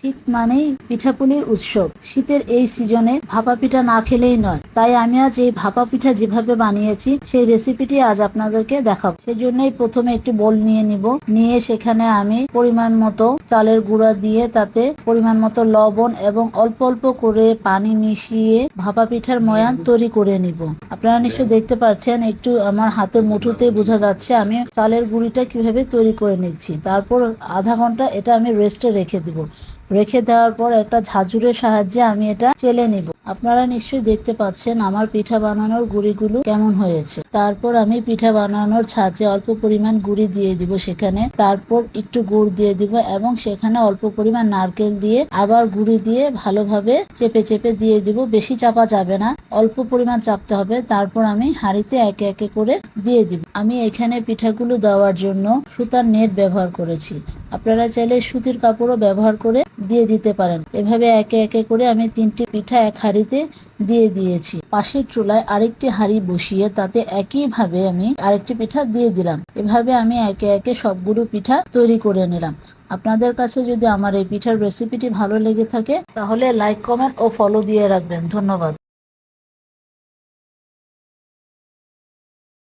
শীত মানেই পিঠাপুলির উৎসব। শীতের এই সিজনে ভাপা পিঠা না খেলেই নয়। তাই আমি আজ এই ভাপা পিঠা যেভাবে বানিয়েছি সেই রেসিপিটি আজ আপনাদেরকে দেখাবো। সেজন্যই প্রথমে একটি বোল নিয়ে নিব। নিয়ে সেখানে আমি পরিমাণ মতো চালের গুঁড়া দিয়ে তাতে পরিমাণ মতো লবণ এবং অল্প অল্প করে পানি মিশিয়ে ভাপা পিঠার ময়ান তৈরি করে নিব। আপনারা নিশ্চয়ই দেখতে পাচ্ছেন, একটু আমার হাতে মুঠোতেই বোঝা যাচ্ছে আমি চালের গুঁড়িটা কিভাবে তৈরি করে নিচ্ছি। তারপর আধা ঘন্টা এটা আমি রেস্টে রেখে দিব। রেখে দেওয়ার পর একটা ঝাঁঝুরের সাহায্যে আমি এটা চেলে নিব। আপনারা নিশ্চয়ই দেখতে পাচ্ছেন আমার পিঠা বানানোর গুঁড়িগুলো কেমন হয়েছে। তারপর আমি পিঠা বানানোর ছাঁচে অল্প পরিমাণ গুঁড়ি দিয়ে দিব সেখানে, তারপর একটু গুড় দিয়ে দিব এবং সেখানে অল্প পরিমাণ নারকেল দিয়ে আবার গুঁড়ি দিয়ে ভালোভাবে চেপে চেপে দিয়ে দিব। বেশি চাপা যাবে না, অল্প পরিমাণ চাপতে হবে। তারপর আমি হাঁড়িতে একে একে করে দিয়ে দিব। আমি এখানে পিঠাগুলো দেওয়ার জন্য সুতার নেট ব্যবহার করেছি। আপনারা চাইলে সুতির কাপড়ও ব্যবহার করে দিয়ে দিতে পারেন। এভাবে একে একে করে আমি 3টি পিঠা এক হাঁড়িতে দিয়ে দিয়েছি। পাশের চুলায় আরেকটি হাঁড়ি বসিয়ে তাতে একইভাবে আমি আরেকটি পিঠা দিয়ে দিলাম। এভাবে আমি একে একে সবগুলো পিঠা তৈরি করে নিলাম। আপনাদের কাছে যদি আমার এই পিঠার রেসিপিটি ভালো লেগে থাকে তাহলে লাইক, কমেন্ট ও ফলো দিয়ে রাখবেন। ধন্যবাদ।